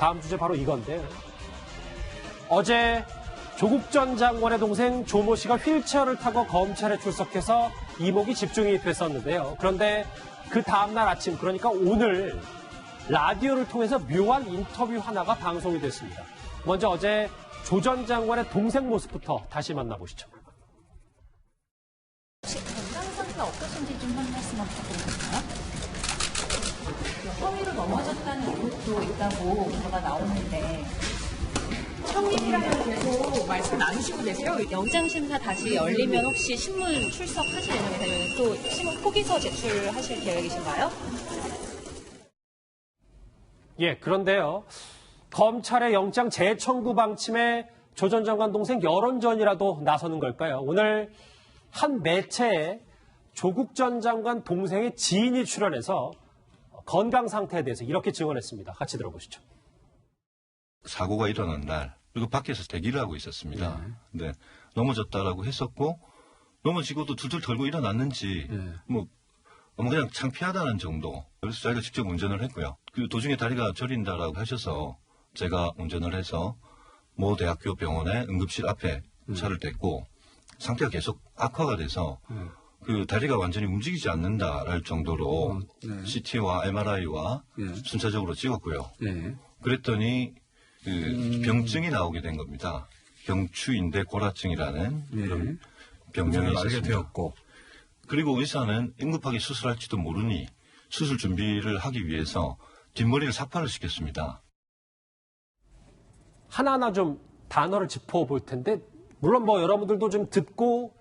다음 주제 바로 이건데요. 어제 조국 전 장관의 동생 조모 씨가 휠체어를 타고 검찰에 출석해서 이목이 집중이 됐었는데요. 그런데 그 다음날 아침, 그러니까 오늘 라디오를 통해서 묘한 인터뷰 하나가 방송이 됐습니다. 먼저 어제 조 전 장관의 동생 모습부터 다시 만나보시죠. 혹시 건강 상태가 어떠신지 좀 한 말씀만 부탁드립니다. 허위로 넘어졌다는 의혹도 있다고 보도가 나오는데 성인이라고 계속 말씀 나누시고 계세요? 영장심사 다시 열리면 혹시 신문 출석하실 예정이세요? 또 신문 포기서 제출하실 계획이신가요? 예, 그런데요. 검찰의 영장 재청구 방침에 조 전 장관 동생 여론전이라도 나서는 걸까요? 오늘 한 매체에 조국 전 장관 동생의 지인이 출연해서 건강 상태에 대해서 이렇게 증언했습니다. 같이 들어보시죠. 사고가 일어난 날, 그리고 밖에서 대기를 하고 있었습니다. 네. 넘어졌다라고 했었고, 넘어지고도 둘둘 털고 일어났는지, 그냥 창피하다는 정도. 그래서 자기가 직접 운전을 했고요. 그 도중에 다리가 저린다라고 하셔서 제가 운전을 해서 모 대학교 병원의 응급실 앞에 차를 댔고, 상태가 계속 악화가 돼서 그 다리가 완전히 움직이지 않는다랄 정도로 CT와 MRI와 순차적으로 찍었고요. 그랬더니 그 병증이 나오게 된 겁니다. 경추인대 골화증이라는 그런 병명이 있었습니다. 되었고. 그리고 의사는 응급하게 수술할지도 모르니 수술 준비를 하기 위해서 뒷머리를 삭발을 시켰습니다. 하나하나 좀 단어를 짚어볼 텐데, 물론 여러분들도 좀 듣고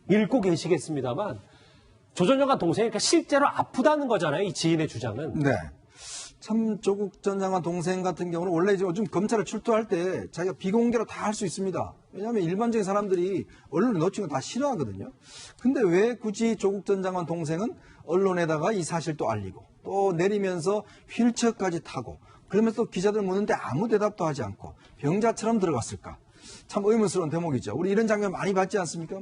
읽고 계시겠습니다만, 조 전 장관 동생이 실제로 아프다는 거잖아요, 이 지인의 주장은. 네. 참 조국 전 장관 동생 같은 경우는 원래 이제 요즘 검찰에 출두할 때 자기가 비공개로 다 할 수 있습니다. 왜냐하면 일반적인 사람들이 언론에 놓치는 거 다 싫어하거든요. 근데 왜 굳이 조국 전 장관 동생은 언론에다가 이 사실도 알리고 또 내리면서 휠체어까지 타고 그러면서 또 기자들 묻는데 아무 대답도 하지 않고 병자처럼 들어갔을까? 참 의문스러운 대목이죠. 우리 이런 장면 많이 봤지 않습니까?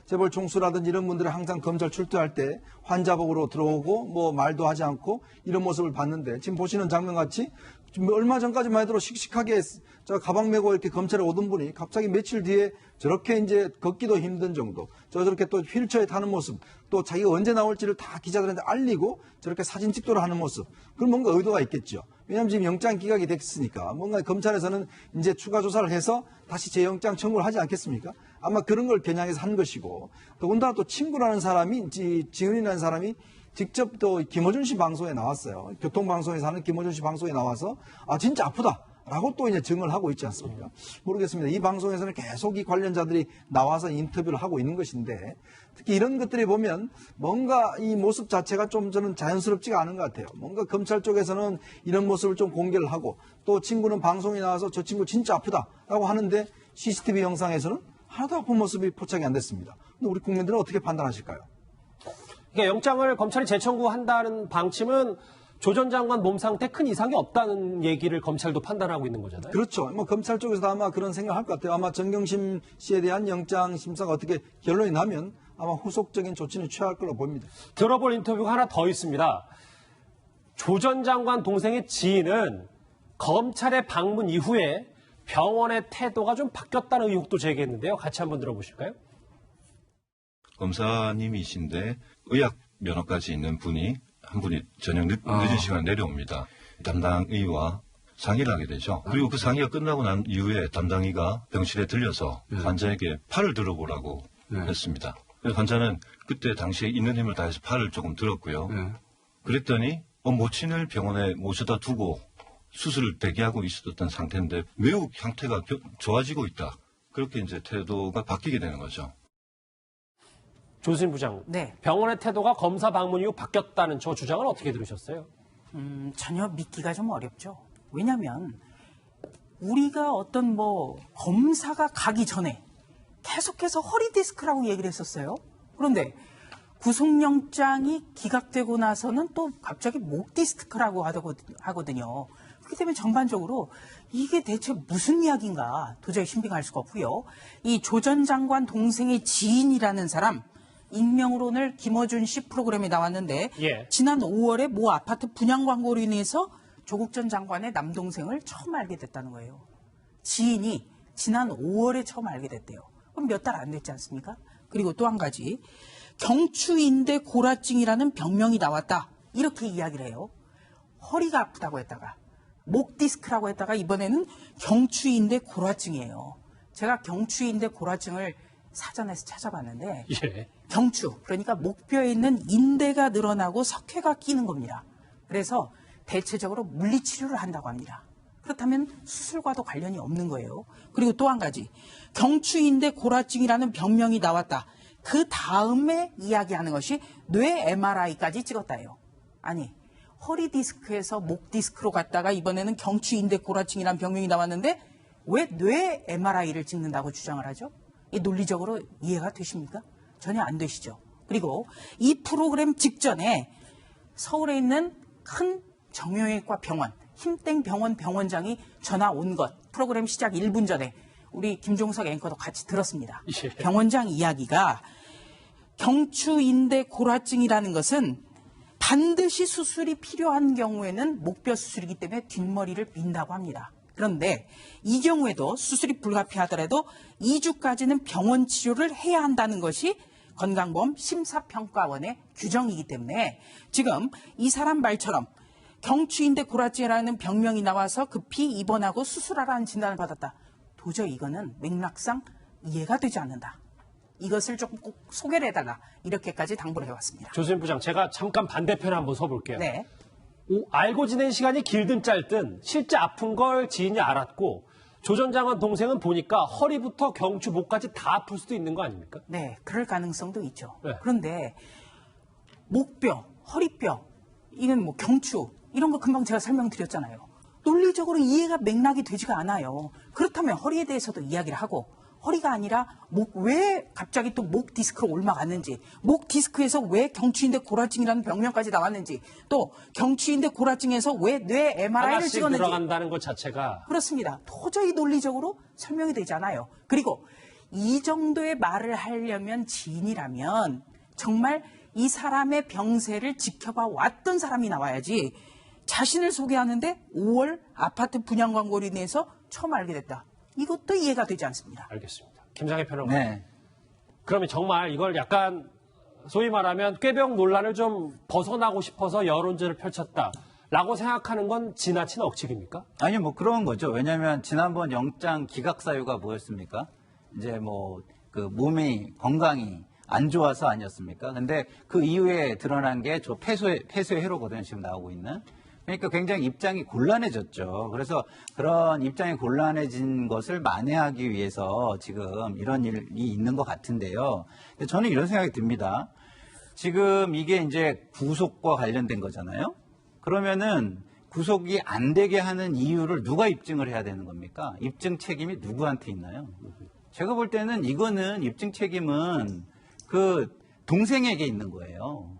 재벌 총수라든지 이런 분들이 항상 검찰 출두할 때 환자복으로 들어오고 말도 하지 않고 이런 모습을 봤는데, 지금 보시는 장면 같이 얼마 전까지만 해도 씩씩하게 가방 메고 이렇게 검찰에 오던 분이 갑자기 며칠 뒤에 저렇게 이제 걷기도 힘든 정도, 저렇게 또 휠체어에 타는 모습, 또 자기가 언제 나올지를 다 기자들한테 알리고 저렇게 사진 찍도록 하는 모습, 그건 뭔가 의도가 있겠죠. 왜냐하면 지금 영장 기각이 됐으니까 뭔가 검찰에서는 이제 추가 조사를 해서 다시 재영장 청구를 하지 않겠습니까? 아마 그런 걸 겨냥해서 한 것이고, 더군다나 또 친구라는 사람이, 지은이라는 사람이 직접 또 김어준 씨 방송에 나왔어요. 교통방송에서 하는 김어준 씨 방송에 나와서 진짜 아프다 라고 또 이제 증언을 하고 있지 않습니까? 모르겠습니다. 이 방송에서는 계속 이 관련자들이 나와서 인터뷰를 하고 있는 것인데, 특히 이런 것들이 보면 뭔가 이 모습 자체가 좀 저는 자연스럽지가 않은 것 같아요. 뭔가 검찰 쪽에서는 이런 모습을 좀 공개를 하고, 또 친구는 방송에 나와서 저 친구 진짜 아프다라고 하는데 CCTV 영상에서는 하나도 아픈 모습이 포착이 안 됐습니다. 근데 우리 국민들은 어떻게 판단하실까요? 그러니까 영장을 검찰이 재청구한다는 방침은 조 전 장관 몸 상태 큰 이상이 없다는 얘기를 검찰도 판단하고 있는 거잖아요. 그렇죠. 검찰 쪽에서도 아마 그런 생각을 할 것 같아요. 아마 정경심 씨에 대한 영장 심사가 어떻게 결론이 나면 아마 후속적인 조치는 취할 걸로 보입니다. 들어볼 인터뷰가 하나 더 있습니다. 조 전 장관 동생의 지인은 검찰의 방문 이후에 병원의 태도가 좀 바뀌었다는 의혹도 제기했는데요. 같이 한번 들어보실까요? 검사님이신데 의학 면허까지 있는 분이 한 분이 저녁 늦은 시간에 내려옵니다. 담당의와 상의를 하게 되죠. 그리고 그 상의가 끝나고 난 이후에 담당의가 병실에 들려서 환자에게 팔을 들어보라고 했습니다. 그래서 환자는 그때 당시에 있는 힘을 다해서 팔을 조금 들었고요. 그랬더니 모친을 병원에 모셔다 두고 수술을 대기하고 있었던 상태인데 매우 상태가 좋아지고 있다. 그렇게 이제 태도가 바뀌게 되는 거죠. 조수진 부장, 네. 병원의 태도가 검사 방문 이후 바뀌었다는 저 주장은 어떻게 들으셨어요? 전혀 믿기가 좀 어렵죠. 왜냐하면 우리가 어떤 검사가 가기 전에 계속해서 허리 디스크라고 얘기를 했었어요. 그런데 구속영장이 기각되고 나서는 또 갑자기 목 디스크라고 하거든요. 그렇기 때문에 전반적으로 이게 대체 무슨 이야기인가 도저히 신빙할 수가 없고요. 이 조 전 장관 동생의 지인이라는 사람, 익명으로 오늘 김어준 씨 프로그램에 나왔는데 지난 5월에 모 아파트 분양 광고로 인해서 조국 전 장관의 남동생을 처음 알게 됐다는 거예요. 지인이 지난 5월에 처음 알게 됐대요. 그럼 몇 달 안 됐지 않습니까? 그리고 또 한 가지, 경추인대 골화증이라는 병명이 나왔다. 이렇게 이야기를 해요. 허리가 아프다고 했다가 목 디스크라고 했다가 이번에는 경추인대 골화증이에요. 제가 경추인대 골화증을 사전에서 찾아봤는데 예. 경추, 그러니까 목뼈에 있는 인대가 늘어나고 석회가 끼는 겁니다. 그래서 대체적으로 물리치료를 한다고 합니다. 그렇다면 수술과도 관련이 없는 거예요. 그리고 또 한 가지, 경추인대 골화증이라는 병명이 나왔다. 그 다음에 이야기하는 것이 뇌 MRI까지 찍었다요. 아니, 허리 디스크에서 목 디스크로 갔다가 이번에는 경추인대 골화증이라는 병명이 나왔는데 왜 뇌 MRI를 찍는다고 주장을 하죠? 이 논리적으로 이해가 되십니까? 전혀 안 되시죠. 그리고 이 프로그램 직전에 서울에 있는 큰 정형외과 병원, 힘땡 병원 병원장이 전화 온 것, 프로그램 시작 1분 전에 우리 김종석 앵커도 같이 들었습니다. 예. 병원장 이야기가 경추인대 골화증이라는 것은 반드시 수술이 필요한 경우에는 목뼈 수술이기 때문에 뒷머리를 빈다고 합니다. 그런데 이 경우에도 수술이 불가피하더라도 2주까지는 병원 치료를 해야 한다는 것이 건강보험 심사평가원의 규정이기 때문에 지금 이 사람 말처럼 경추인대 골화증이라는 병명이 나와서 급히 입원하고 수술하라는 진단을 받았다. 도저히 이거는 맥락상 이해가 되지 않는다. 이것을 조금 꼭 소개를 해달라. 이렇게까지 당부를 해왔습니다. 조수진 부장, 제가 잠깐 반대편에 한번 서볼게요. 네. 알고 지낸 시간이 길든 짧든 실제 아픈 걸 지인이 알았고 조 전 장관 동생은 보니까 허리부터 경추, 목까지 다 아플 수도 있는 거 아닙니까? 네, 그럴 가능성도 있죠. 네. 그런데 목뼈, 허리뼈, 이건 뭐 경추 이런 거 금방 제가 설명드렸잖아요. 논리적으로 이해가 맥락이 되지가 않아요. 그렇다면 허리에 대해서도 이야기를 하고 허리가 아니라 목, 왜 갑자기 또 목 디스크로 올라갔는지, 목 디스크에서 왜 경추인대 골화증이라는 병명까지 나왔는지, 또 경추인대 골화증에서 왜 뇌 MRI를 하나씩 찍었는지. 들어간다는 것 자체가 그렇습니다. 도저히 논리적으로 설명이 되지 않아요. 그리고 이 정도의 말을 하려면 지인이라면 정말 이 사람의 병세를 지켜봐 왔던 사람이 나와야지, 자신을 소개하는데 5월 아파트 분양 광고로 인해서 처음 알게 됐다. 이것도 이해가 되지 않습니다. 알겠습니다. 김상희 평론가. 네. 그러면 정말 이걸 약간 소위 말하면 꾀병 논란을 좀 벗어나고 싶어서 여론전을 펼쳤다라고 생각하는 건 지나친 억측입니까? 아니요, 뭐 그런 거죠. 왜냐하면 지난번 영장 기각 사유가 뭐였습니까? 이제 뭐 그 몸이 건강이 안 좋아서 아니었습니까? 근데 그 이후에 드러난 게 저 폐소의 회로거든요. 지금 나오고 있는. 그러니까 굉장히 입장이 곤란해졌죠. 그래서 그런 입장이 곤란해진 것을 만회하기 위해서 지금 이런 일이 있는 것 같은데요. 저는 이런 생각이 듭니다. 지금 이게 이제 구속과 관련된 거잖아요. 그러면은 구속이 안 되게 하는 이유를 누가 입증을 해야 되는 겁니까? 입증 책임이 누구한테 있나요? 제가 볼 때는 이거는 입증 책임은 그 동생에게 있는 거예요.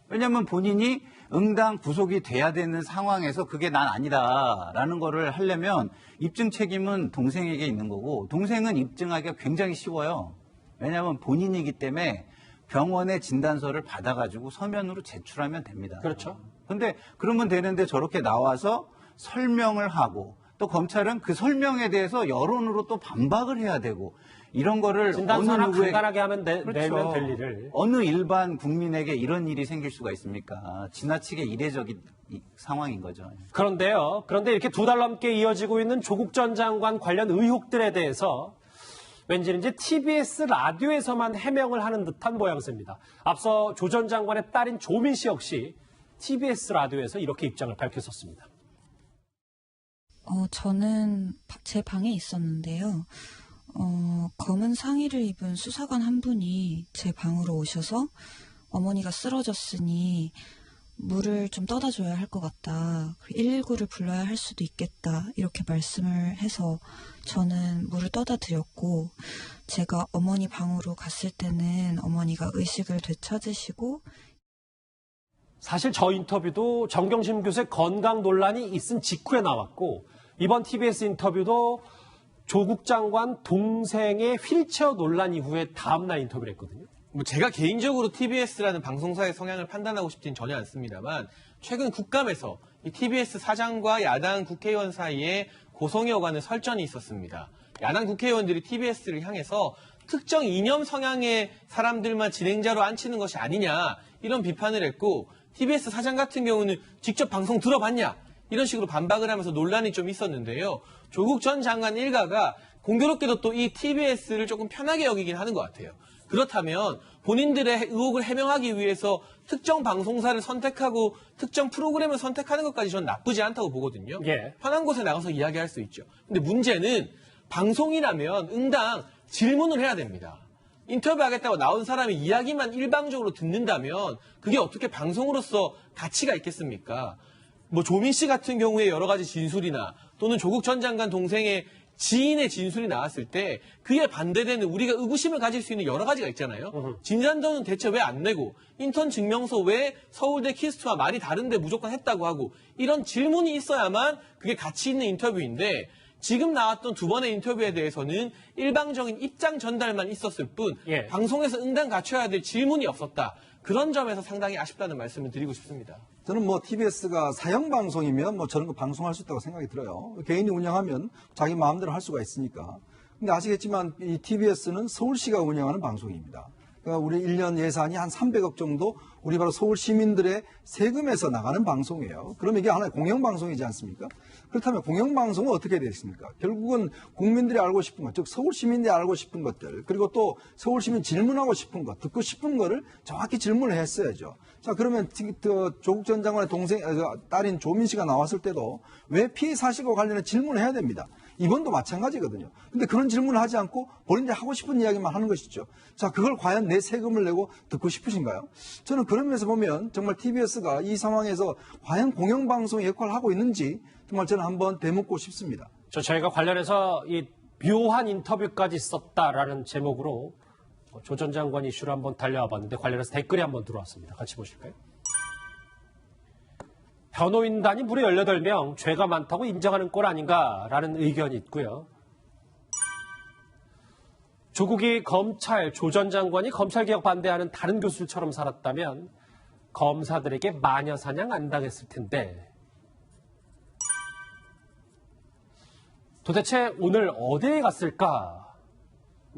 왜냐하면 본인이 응당 구속이 돼야 되는 상황에서 그게 난 아니다라는 거를 하려면 입증 책임은 동생에게 있는 거고, 동생은 입증하기가 굉장히 쉬워요. 왜냐하면 본인이기 때문에 병원의 진단서를 받아가지고 서면으로 제출하면 됩니다. 그렇죠. 근데 그러면 되는데 저렇게 나와서 설명을 하고 또 검찰은 그 설명에 대해서 여론으로 또 반박을 해야 되고, 이런 거를 진단서나 어느 누구에게 간단하게 하면 그렇죠. 내면 될 일을. 어느 일반 국민에게 이런 일이 생길 수가 있습니까? 지나치게 이례적인 상황인 거죠. 그런데 이렇게 2달 넘게 이어지고 있는 조국 전 장관 관련 의혹들에 대해서 왠지 TBS 라디오에서만 해명을 하는 듯한 모양새입니다. 앞서 조 전 장관의 딸인 조민 씨 역시 TBS 라디오에서 이렇게 입장을 밝혔었습니다. 저는 제 방에 있었는데요. 검은 상의를 입은 수사관 한 분이 제 방으로 오셔서 어머니가 쓰러졌으니 물을 좀 떠다 줘야 할 것 같다. 119를 불러야 할 수도 있겠다. 이렇게 말씀을 해서 저는 물을 떠다 드렸고, 제가 어머니 방으로 갔을 때는 어머니가 의식을 되찾으시고, 사실 저 인터뷰도 정경심 교수의 건강 논란이 있은 직후에 나왔고, 이번 TBS 인터뷰도 조국 장관 동생의 휠체어 논란 이후에 다음날 인터뷰를 했거든요. 뭐 제가 개인적으로 TBS라는 방송사의 성향을 판단하고 싶진 전혀 않습니다만 최근 국감에서 이 TBS 사장과 야당 국회의원 사이에 고성이 오가는 설전이 있었습니다. 야당 국회의원들이 TBS를 향해서 특정 이념 성향의 사람들만 진행자로 앉히는 것이 아니냐 이런 비판을 했고 TBS 사장 같은 경우는 직접 방송 들어봤냐 이런 식으로 반박을 하면서 논란이 좀 있었는데요. 조국 전 장관 일가가 공교롭게도 또 이 TBS를 조금 편하게 여기긴 하는 것 같아요. 그렇다면 본인들의 의혹을 해명하기 위해서 특정 방송사를 선택하고 특정 프로그램을 선택하는 것까지 전 나쁘지 않다고 보거든요. 예. 편한 곳에 나가서 이야기할 수 있죠. 근데 문제는 방송이라면 응당 질문을 해야 됩니다. 인터뷰하겠다고 나온 사람이 이야기만 일방적으로 듣는다면 그게 어떻게 방송으로서 가치가 있겠습니까? 뭐 조민 씨 같은 경우에 여러 가지 진술이나 또는 조국 전 장관 동생의 지인의 진술이 나왔을 때 그에 반대되는 우리가 의구심을 가질 수 있는 여러 가지가 있잖아요. 진단서는 대체 왜 안 내고 인턴 증명서 왜 서울대 키스트와 말이 다른데 무조건 했다고 하고 이런 질문이 있어야만 그게 가치 있는 인터뷰인데 지금 나왔던 두 번의 인터뷰에 대해서는 일방적인 입장 전달만 있었을 뿐 예. 방송에서 응당 갖춰야 될 질문이 없었다. 그런 점에서 상당히 아쉽다는 말씀을 드리고 싶습니다. 저는 뭐 TBS가 사형 방송이면 뭐 저런 거 방송할 수 있다고 생각이 들어요. 개인이 운영하면 자기 마음대로 할 수가 있으니까. 근데 아시겠지만 이 TBS는 서울시가 운영하는 방송입니다. 그러니까 우리 1년 예산이 한 300억 정도 우리 바로 서울 시민들의 세금에서 나가는 방송이에요. 그럼 이게 하나의 공영방송이지 않습니까? 그렇다면 공영방송은 어떻게 되어 있습니까? 결국은 국민들이 알고 싶은 것, 즉 서울 시민들이 알고 싶은 것들, 그리고 또 서울 시민 질문하고 싶은 것, 듣고 싶은 거를 정확히 질문을 했어야죠. 자, 그러면 조국 전 장관의 딸인 조민 씨가 나왔을 때도 왜 피해 사실과 관련해 질문을 해야 됩니다. 이번도 마찬가지거든요. 근데 그런 질문을 하지 않고 본인들이 하고 싶은 이야기만 하는 것이죠. 자, 그걸 과연 내 세금을 내고 듣고 싶으신가요? 저는 그런 면에서 보면 정말 TBS가 이 상황에서 과연 공영방송의 역할을 하고 있는지 정말 저는 한번 되묻고 싶습니다. 저희가 관련해서 이 묘한 인터뷰까지 있었다라는 제목으로 조 전 장관 이슈를 한번 달려와 봤는데 관련해서 댓글이 한번 들어왔습니다. 같이 보실까요? 변호인단이 무려 18명, 죄가 많다고 인정하는 꼴 아닌가라는 의견이 있고요. 조국이 검찰, 조 전 장관이 검찰개혁 반대하는 다른 교수들처럼 살았다면 검사들에게 마녀사냥 안 당했을 텐데 도대체 오늘 어디에 갔을까?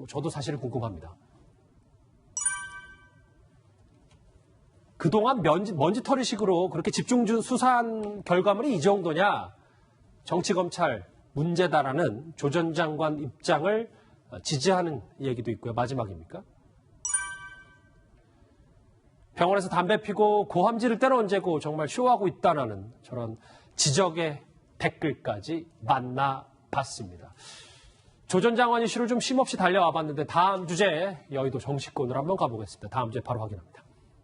저도 사실 궁금합니다. 그동안 먼지털이식으로 그렇게 집중준 수사한 결과물이 이 정도냐? 정치검찰 문제다라는 조 전 장관 입장을 지지하는 얘기도 있고요. 마지막입니까? 병원에서 담배 피고 고함지를 때로 얹고 정말 쇼하고 있다라는 저런 지적의 댓글까지 만나봤습니다. 조 전 장관 이슈를 좀 쉼없이 달려와 봤는데 다음 주제 여의도 정치권으로 한번 가보겠습니다. 다음 주에 바로 확인합니다.